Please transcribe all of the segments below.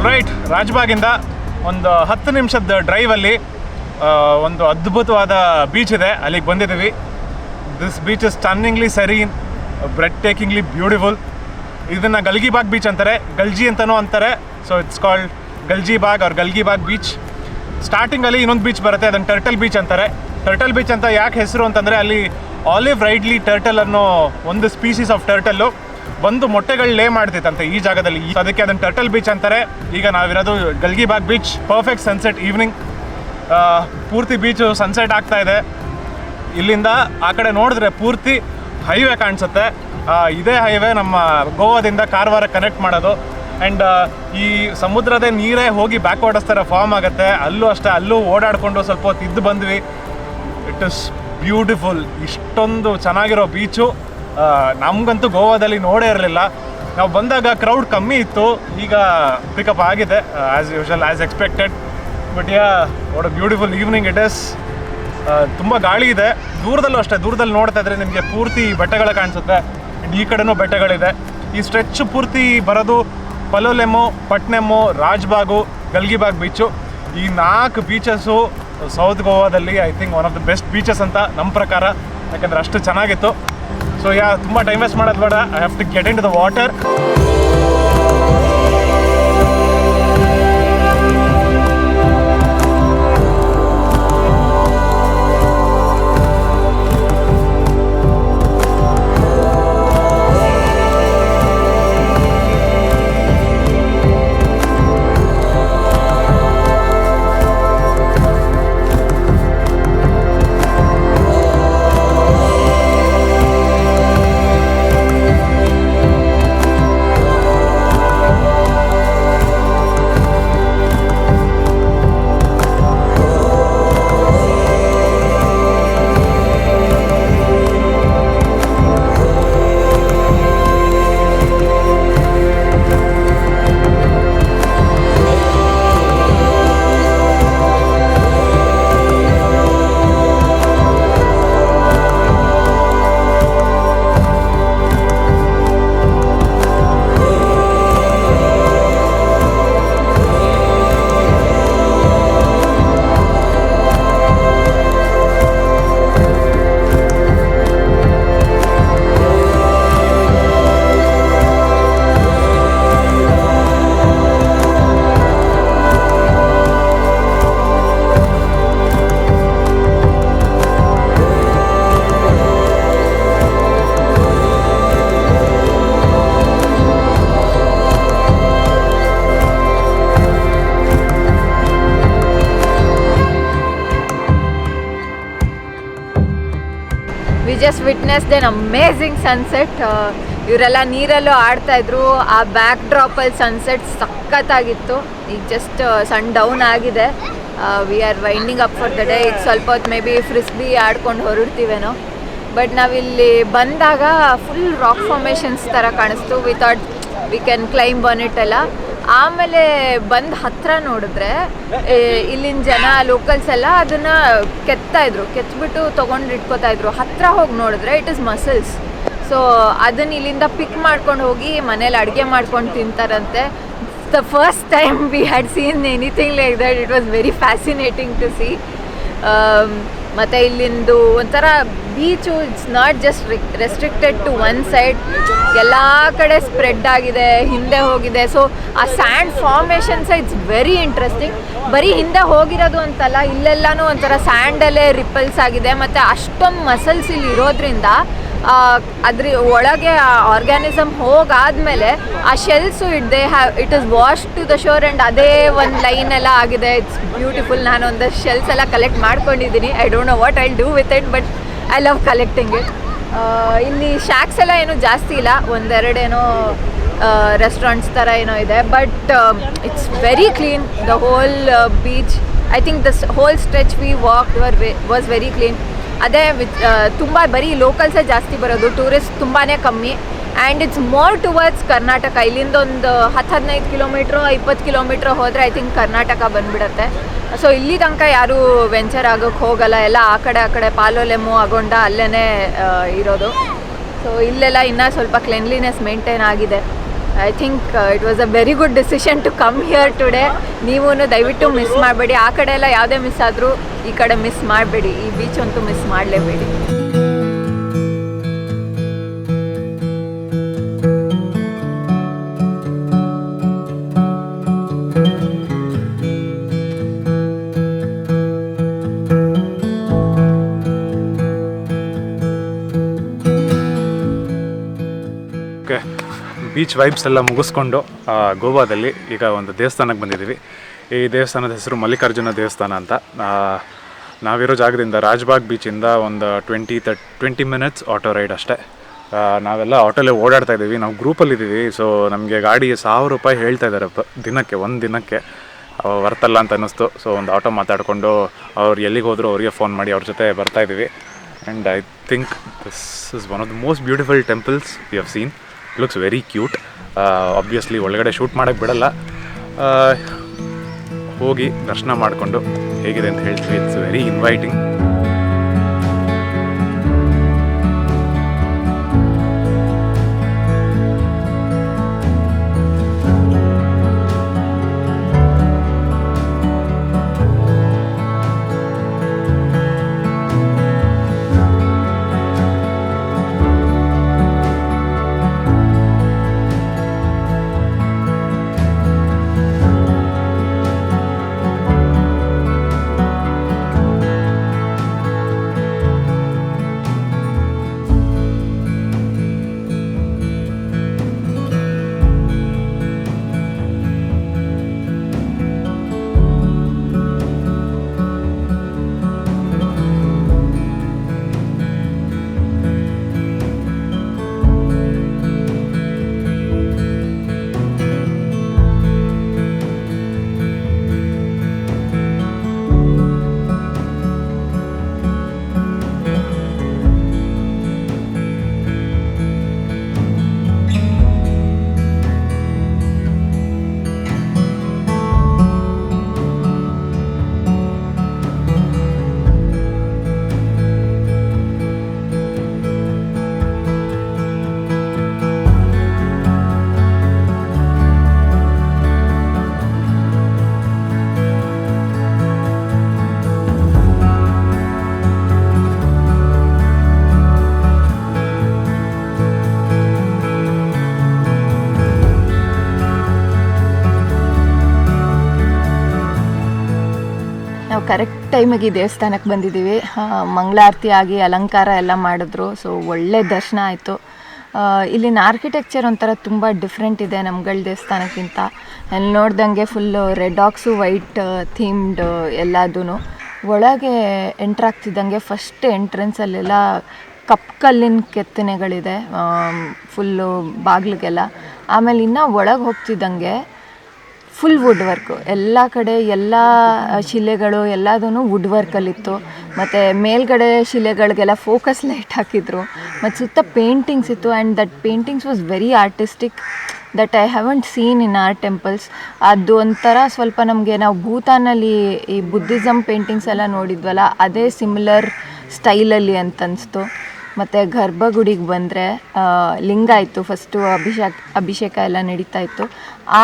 Right, ರಾಜ್ಬಾಗಿಂದ ಒಂದು 10 ನಿಮಿಷದ ಡ್ರೈವಲ್ಲಿ ಒಂದು ಅದ್ಭುತವಾದ ಬೀಚ್ ಇದೆ, ಅಲ್ಲಿಗೆ ಬಂದಿದ್ದೀವಿ. This beach is stunningly serene, breathtakingly beautiful. ಇದನ್ನು ಗಲ್ಗಿಬಾಗ್ ಬೀಚ್ ಅಂತಾರೆ, ಗಲ್ಜಿ ಅಂತಲೂ ಅಂತಾರೆ. So it's called Galjibag or Galgibag beach. ಸ್ಟಾರ್ಟಿಂಗಲ್ಲಿ ಇನ್ನೊಂದು ಬೀಚ್ ಬರುತ್ತೆ, ಅದನ್ನು ಟರ್ಟಲ್ ಬೀಚ್ ಅಂತಾರೆ. ಟರ್ಟಲ್ ಬೀಚ್ ಅಂತ ಯಾಕೆ ಹೆಸರು ಅಂತಂದರೆ ಅಲ್ಲಿ ಆಲಿವ್ ರೈಡ್ಲಿ ಟರ್ಟಲ್ ಅನ್ನೋ ಒಂದು ಸ್ಪೀಸೀಸ್ ಆಫ್ ಟರ್ಟಲ್ಲು ಒಂದು ಮೊಟ್ಟೆಗಳು ಲೇ ಮಾಡ್ತಿತ್ತಂತೆ ಈ ಜಾಗದಲ್ಲಿ, ಅದಕ್ಕೆ ಅದನ್ನು ಟರ್ಟಲ್ ಬೀಚ್ ಅಂತಾರೆ. ಈಗ ನಾವಿರೋದು ಗಲ್ಗಿಬಾಗ್ ಬೀಚ್. ಪರ್ಫೆಕ್ಟ್ ಸನ್ಸೆಟ್ ಈವ್ನಿಂಗ್, ಪೂರ್ತಿ ಬೀಚು ಸನ್ಸೆಟ್ ಆಗ್ತಾ ಇದೆ. ಇಲ್ಲಿಂದ ಆ ಕಡೆ ನೋಡಿದ್ರೆ ಪೂರ್ತಿ ಹೈವೇ ಕಾಣಿಸುತ್ತೆ. ಇದೇ ಹೈವೇ ನಮ್ಮ ಗೋವಾದಿಂದ ಕಾರವಾರ ಕನೆಕ್ಟ್ ಮಾಡೋದು. ಆ್ಯಂಡ್ ಈ ಸಮುದ್ರದ ನೀರೇ ಹೋಗಿ ಬ್ಯಾಕ್ ವಾಟರ್ಸ್ ಥರ ಫಾರ್ಮ್ ಆಗುತ್ತೆ. ಅಲ್ಲೂ ಅಷ್ಟೇ, ಅಲ್ಲೂ ಓಡಾಡಿಕೊಂಡು ಸ್ವಲ್ಪ ಹೊತ್ತು ಇದ್ದು ಬಂದ್ವಿ. It is beautiful. ಇಷ್ಟೊಂದು ಚೆನ್ನಾಗಿರೋ ಬೀಚು ನಮಗಂತೂ ಗೋವಾದಲ್ಲಿ ನೋಡೇ ಇರಲಿಲ್ಲ. ನಾವು ಬಂದಾಗ ಕ್ರೌಡ್ ಕಮ್ಮಿ ಇತ್ತು, ಈಗ ಪಿಕಪ್ ಆಗಿದೆ as usual, as expected. But what a beautiful evening it is. ತುಂಬ ಗಾಳಿ ಇದೆ. ದೂರದಲ್ಲೂ ಅಷ್ಟೇ, ದೂರದಲ್ಲಿ ನೋಡ್ತಾ ಇದ್ರೆ ನಿಮಗೆ ಪೂರ್ತಿ ಬೆಟ್ಟಗಳು ಕಾಣಿಸುತ್ತೆ. ಈ ಕಡೆನೂ ಬೆಟ್ಟಗಳಿದೆ. ಈ ಸ್ಟ್ರೆಚ್ ಪೂರ್ತಿ ಬರೋದು ಪಲೋಲೆಮು, ಪಟ್ನೆಮ್ಮು, ರಾಜ್ಬಾಗು, ಗಲ್ಗಿಬಾಗ್ ಬೀಚು. ಈ 4 ಬೀಚಸ್ಸು ಸೌತ್ ಗೋವಾದಲ್ಲಿ I think one of the best beaches ಅಂತ ನಮ್ಮ ಪ್ರಕಾರ, ಯಾಕಂದರೆ ಅಷ್ಟು ಚೆನ್ನಾಗಿತ್ತು. ಸೊ ತುಂಬ ಟೈಮ್ ವೇಸ್ಟ್ ಮಾಡೋದು ಬೇಡ, I have to get into the water. just witnessed an amazing sunset. ಇವರೆಲ್ಲ ನೀರಲ್ಲೂ ಆಡ್ತಾ ಇದ್ರು. ಆ ಬ್ಯಾಕ್ ಡ್ರಾಪಲ್ಲಿ ಸನ್ಸೆಟ್ ಸಖತ್ತಾಗಿತ್ತು. ಈಗ ಜಸ್ಟ್ ಸನ್ ಡೌನ್ ಆಗಿದೆ. We are winding up for the day. ಈಗ ಸ್ವಲ್ಪ ಹೊತ್ತು ಮೇ ಬಿ ಫ್ರಿಸ್ಬಿ ಆಡ್ಕೊಂಡು ಹೊರಡ್ತೀವೇನೋ. ಬಟ್ ನಾವಿಲ್ಲಿ ಬಂದಾಗ ಫುಲ್ ರಾಕ್ ಫಾರ್ಮೇಷನ್ಸ್ ಥರ ಕಾಣಿಸ್ತು. We thought we can climb on it ಎಲ್ಲ. ಆಮೇಲೆ ಬಂದು ಹತ್ತಿರ ನೋಡಿದ್ರೆ ಇಲ್ಲಿನ ಜನ ಲೋಕಲ್ಸ್ ಎಲ್ಲ ಅದನ್ನು ಕೆತ್ಬಿಟ್ಟು ತೊಗೊಂಡು ಇಟ್ಕೋತಾ ಇದ್ರು. ಹತ್ತಿರ ಹೋಗಿ ನೋಡಿದ್ರೆ ಇಟ್ ಇಸ್ ಮಸಲ್ಸ್. ಸೊ ಅದನ್ನು ಇಲ್ಲಿಂದ ಪಿಕ್ ಮಾಡ್ಕೊಂಡು ಹೋಗಿ ಮನೇಲಿ ಅಡುಗೆ ಮಾಡ್ಕೊಂಡು ತಿಂತಾರಂತೆ. The first time we had seen anything like that. It was very fascinating to see. ಮತ್ತು ಇಲ್ಲಿಂದು ಒಂಥರ beach it's not just restricted to one side, ಎಲ್ಲ ಕಡೆ ಸ್ಪ್ರೆಡ್ ಆಗಿದೆ, ಹಿಂದೆ ಹೋಗಿದೆ. ಸೊ ಆ sand formations it's very interesting. ಬರೀ ಹಿಂದೆ ಹೋಗಿರೋದು ಅಂತಲ್ಲ, ಇಲ್ಲೆಲ್ಲನೂ ಒಂಥರ ಸ್ಯಾಂಡಲ್ಲೇ ರಿಪಲ್ಸ್ ಆಗಿದೆ. ಮತ್ತು ಅಷ್ಟೊಂದು ಮಸಲ್ಸ್ ಇಲ್ಲಿ ಇರೋದ್ರಿಂದ ಅದ್ರ ಒಳಗೆ ಆ ಆರ್ಗ್ಯಾನಿಸಮ್ ಹೋಗಾದ್ಮೇಲೆ ಆ shells it is wash to the shore and ಅದೇ ಒಂದು ಲೈನ್ ಎಲ್ಲ ಆಗಿದೆ. It's beautiful. ನಾನು ಒಂದಷ್ಟು ಶೆಲ್ಸ್ ಎಲ್ಲ ಕಲೆಕ್ಟ್ ಮಾಡ್ಕೊಂಡಿದ್ದೀನಿ. I don't know what I do with it, but I love collecting it. ಇಲ್ಲಿ ಶಾಕ್ಸ್ ಎಲ್ಲ ಏನೂ ಜಾಸ್ತಿ ಇಲ್ಲ, ಒಂದೆರಡೇನೋ ರೆಸ್ಟೋರೆಂಟ್ಸ್ ಥರ ಏನೋ ಇದೆ. But it's very clean. The whole beach, I think the whole stretch we walk was very clean. ಅದೇ ತುಂಬ ಬರೀ ಲೋಕಲ್ಸೇ ಜಾಸ್ತಿ ಬರೋದು, ಟೂರಿಸ್ಟ್ ತುಂಬಾ ಕಮ್ಮಿ. And it's more towards Karnataka. ಇಲ್ಲಿಂದ ಒಂದು 10-15 ಕಿಲೋಮೀಟ್ರು 20 ಕಿಲೋಮೀಟ್ರ್ ಹೋದರೆ ಐ ಥಿಂಕ್ ಕರ್ನಾಟಕ ಬಂದುಬಿಡುತ್ತೆ. ಸೊ ಇಲ್ಲಿ ತನಕ ಯಾರೂ ವೆಂಚರ್ ಆಗೋಕ್ಕೆ ಹೋಗಲ್ಲ, ಎಲ್ಲ ಆ ಕಡೆ ಪಾಲೋಲೆಮು ಅಗೊಂಡ ಅಲ್ಲೇ ಇರೋದು. ಸೊ ಇಲ್ಲೆಲ್ಲ ಇನ್ನೂ ಸ್ವಲ್ಪ ಕ್ಲೆನ್ಲಿನೆಸ್ ಮೇಂಟೈನ್ ಆಗಿದೆ. I think it was a very good decision to come here today. ನೀವು ದಯವಿಟ್ಟು ಮಿಸ್ ಮಾಡಬೇಡಿ. ಆ ಕಡೆ ಎಲ್ಲ ಯಾವುದೇ ಮಿಸ್ ಆದರೂ ಈ ಕಡೆ ಮಿಸ್ ಮಾಡಬೇಡಿ. ಈ ಬೀಚ್ ಅಂತೂ ಮಿಸ್ ಮಾಡಲೇಬೇಡಿ. ಬೀಚ್ ವೈಬ್ಸ್ ಎಲ್ಲ ಮುಗಿಸ್ಕೊಂಡು ಗೋವಾದಲ್ಲಿ ಈಗ ಒಂದು ದೇವಸ್ಥಾನಕ್ಕೆ ಬಂದಿದ್ದೀವಿ. ಈ ದೇವಸ್ಥಾನದ ಹೆಸರು ಮಲ್ಲಿಕಾರ್ಜುನ ದೇವಸ್ಥಾನ ಅಂತ. ನಾವಿರೋ ಜಾಗದಿಂದ ರಾಜ್ಬಾಗ್ ಬೀಚಿಂದ ಒಂದು 20 ಮಿನಿಟ್ಸ್ ಆಟೋ ರೈಡ್ ಅಷ್ಟೇ. ನಾವೆಲ್ಲ ಆಟೋಲ್ಲೇ ಓಡಾಡ್ತಾ ಇದ್ದೀವಿ. ನಾವು ಗ್ರೂಪಲ್ಲಿದ್ದೀವಿ. ಸೊ ನಮಗೆ ಗಾಡಿ 1000 ರೂಪಾಯಿ ಹೇಳ್ತಾ ಇದ್ದಾರೆ ಒಂದು ದಿನಕ್ಕೆ. ಬರ್ತಲ್ಲ ಅಂತ ಅನ್ನಿಸ್ತು. ಸೊ ಒಂದು ಆಟೋ ಮಾತಾಡಿಕೊಂಡು ಅವ್ರು ಎಲ್ಲಿಗೆ ಹೋದರೂ ಅವರಿಗೆ ಫೋನ್ ಮಾಡಿ ಅವ್ರ ಜೊತೆ ಬರ್ತಾಯಿದ್ದೀವಿ. And I think this is one of the most beautiful temples we have seen. Looks very cute. Obviously ಒಳಗಡೆ ಶೂಟ್ ಮಾಡೋಕ್ಕೆ ಬಿಡಲ್ಲ. ಹೋಗಿ ದರ್ಶನ ಮಾಡಿಕೊಂಡು ಹೇಗಿದೆ ಅಂತ ಹೇಳ್ತೀವಿ. It's very inviting. ಕರೆಕ್ಟ್ ಟೈಮಿಗೆ ಈ ದೇವಸ್ಥಾನಕ್ಕೆ ಬಂದಿದ್ದೀವಿ. ಮಂಗಳಾರತಿ ಆಗಿ ಅಲಂಕಾರ ಎಲ್ಲ ಮಾಡಿದ್ರು. ಸೊ ಒಳ್ಳೆ ದರ್ಶನ ಆಯಿತು. ಇಲ್ಲಿನ ಆರ್ಕಿಟೆಕ್ಚರ್ ಒಂಥರ ತುಂಬ ಡಿಫ್ರೆಂಟ್ ಇದೆ ನಮ್ಗಳ ದೇವಸ್ಥಾನಕ್ಕಿಂತ. ಅಲ್ಲಿ ನೋಡ್ದಂಗೆ full red aux white themed ಎಲ್ಲದೂ. ಒಳಗೆ ಎಂಟ್ರಾಗ್ತಿದ್ದಂಗೆ ಫಸ್ಟ್ ಎಂಟ್ರೆನ್ಸಲ್ಲೆಲ್ಲ ಕಲ್ಲಿನ ಕೆತ್ತನೆಗಳಿದೆ ಫುಲ್ಲು ಬಾಗಿಲಿಗೆಲ್ಲ. ಆಮೇಲೆ ಇನ್ನೂ ಒಳಗೆ ಹೋಗ್ತಿದ್ದಂಗೆ ಫುಲ್ ವುಡ್ ವರ್ಕು. ಎಲ್ಲ ಕಡೆ ಎಲ್ಲ ಶಿಲೆಗಳು ಎಲ್ಲದೂ ವುಡ್ ವರ್ಕಲ್ಲಿತ್ತು. ಮತ್ತು ಮೇಲ್ಗಡೆ ಶಿಲೆಗಳಿಗೆಲ್ಲ ಫೋಕಸ್ ಲೈಟ್ ಹಾಕಿದ್ರು. ಮತ್ತು ಸುತ್ತ ಪೇಂಟಿಂಗ್ಸ್ ಇತ್ತು. And that paintings was very artistic that I haven't seen in our temples. ಅದು ಒಂಥರ ಸ್ವಲ್ಪ ನಮಗೆ ನಾವು ಭೂತಾನಲ್ಲಿ ಈ ಬುದ್ಧಿಸಮ್ ಪೇಂಟಿಂಗ್ಸ್ ಎಲ್ಲ ನೋಡಿದ್ವಲ್ಲ, ಅದೇ ಸಿಮಿಲರ್ ಸ್ಟೈಲಲ್ಲಿ ಅಂತ ಅನಿಸ್ತು. ಮತ್ತು ಗರ್ಭಗುಡಿಗೆ ಬಂದರೆ ಲಿಂಗ ಇತ್ತು. ಫಸ್ಟು ಅಭಿಷೇಕ ಎಲ್ಲ ನಡೀತಾ ಇತ್ತು.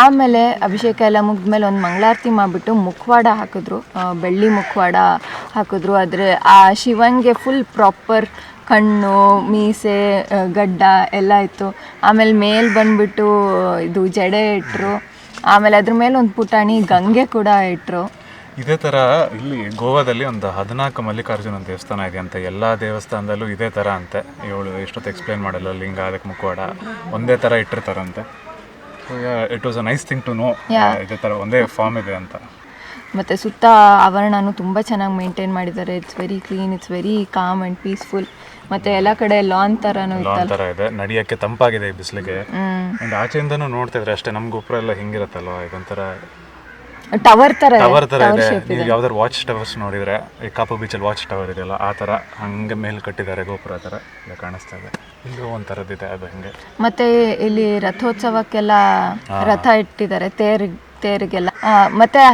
ಆಮೇಲೆ ಅಭಿಷೇಕ ಎಲ್ಲ ಮುಗಿದ್ಮೇಲೆ ಒಂದು ಮಂಗಳಾರತಿ ಮಾಡಿಬಿಟ್ಟು ಮುಖವಾಡ ಹಾಕಿದ್ರು, ಬೆಳ್ಳಿ ಮುಖವಾಡ ಹಾಕಿದ್ರು. ಆದರೆ ಆ ಶಿವನಿಗೆ ಫುಲ್ ಪ್ರಾಪರ್ ಕಣ್ಣು, ಮೀಸೆ, ಗಡ್ಡ ಎಲ್ಲ ಇತ್ತು. ಆಮೇಲೆ ಮೇಲೆ ಬಂದುಬಿಟ್ಟು ಇದು ಜಡೆ ಇಟ್ಟರು. ಆಮೇಲೆ ಅದ್ರ ಮೇಲೆ ಒಂದು ಪುಟಾಣಿ ಗಂಗೆ ಕೂಡ ಇಟ್ಟರು. ಇದೇ ಥರ ಇಲ್ಲಿ ಗೋವಾದಲ್ಲಿ ಒಂದು 14 ಮಲ್ಲಿಕಾರ್ಜುನ ದೇವಸ್ಥಾನ ಇದೆ ಅಂತ. ಎಲ್ಲ ದೇವಸ್ಥಾನದಲ್ಲೂ ಇದೇ ಥರ ಅಂತೆ. ಇವಳು ಎಷ್ಟೊತ್ತು ಎಕ್ಸ್ಪ್ಲೇನ್ ಮಾಡಲ್ಲ. ಲಿಂಗ, ಅದಕ್ಕೆ ಮುಖವಾಡ ಒಂದೇ ಥರ ಇಟ್ಟಿರ್ತಾರಂತೆ. So it was a nice thing to know ಇದೇ ಥರ ಒಂದೇ ಫಾರ್ಮ್ ಇದೆ ಅಂತ. ಮತ್ತು ಸುತ್ತ ಆವರಣನೂ ತುಂಬ ಚೆನ್ನಾಗಿ ಮೇಂಟೈನ್ ಮಾಡಿದ್ದಾರೆ. It's very clean, it's very calm and peaceful. ಮತ್ತು ಎಲ್ಲ ಕಡೆ ಲಾನ್ ಥರನೂ ಇದೆ. ನಡೆಯೋಕ್ಕೆ ತಂಪಾಗಿದೆ ಈ ಬಿಸಿಲಿಗೆ. ಆ್ಯಂಡ್ ಆಚೆಯಿಂದನೂ ನೋಡ್ತಿದ್ರೆ ಅಷ್ಟೇ ನಮ್ಮ ಗೋಪುರ ಎಲ್ಲ ಹಿಂಗಿರುತ್ತಲ್ವ, ಇದೊಂಥರ ಟವರ್ ಥರ ಇದೆ. ನೀವು ಯಾವ್ದಾದ್ರು ವಾಚ್ ಟವರ್ಸ್ ನೋಡಿದರೆ, ಈ ಕಾಪು ಬೀಚಲ್ಲಿ ವಾಚ್ ಟವರ್ ಇದೆಯಲ್ಲ, ಆ ಥರ ಹಂಗೆ ಮೇಲೆ ಕಟ್ಟಿದ್ದಾರೆ ಗೋಪುರ ಥರ ಎಲ್ಲ ಕಾಣಿಸ್ತಾ ಇದೆ. ಇಲ್ಲೂ ಒಂಥರದ್ದಿದೆ ಅದು ಹಂಗೆ. ಮತ್ತು ಇಲ್ಲಿ ರಥೋತ್ಸವಕ್ಕೆಲ್ಲ ರಥ ಇಟ್ಟಿದ್ದಾರೆ, ತೇರಿಗೆಲ್ಲ. ಮತ್ತು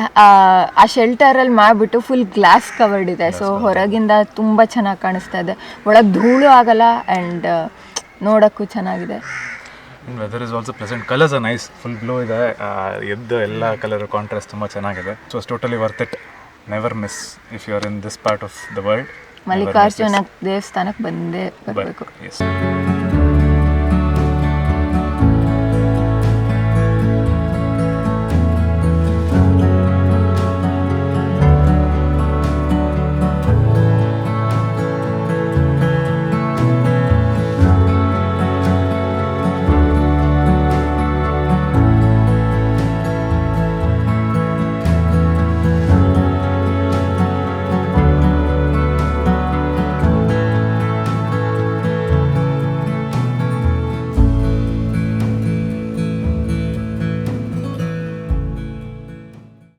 ಆ ಶೆಲ್ಟರಲ್ಲಿ ಮಾಡಿಬಿಟ್ಟು ಫುಲ್ ಗ್ಲಾಸ್ ಕವರ್ಡ್ ಇದೆ. ಸೊ ಹೊರಗಿಂದ ತುಂಬ ಚೆನ್ನಾಗಿ ಕಾಣಿಸ್ತಾ ಇದೆ. ಒಳಗೆ ಧೂಳು ಆಗಲ್ಲ ಆ್ಯಂಡ್ ನೋಡೋಕ್ಕೂ ಚೆನ್ನಾಗಿದೆ. Weather is also pleasant. Colours are nice, full blue ಇದೆ, ಎದ್ದು ಎಲ್ಲ ಕಲರ್ ಕಾಂಟ್ರಾಸ್ಟ್ ತುಂಬ ಚೆನ್ನಾಗಿದೆ. So it's totally worth it. Never miss if you are in this part of the world. Mallikarjuna ದೇವಸ್ಥಾನಕ್ಕೆ ಬಂದೇ ಬರಬೇಕು. ಎಸ್.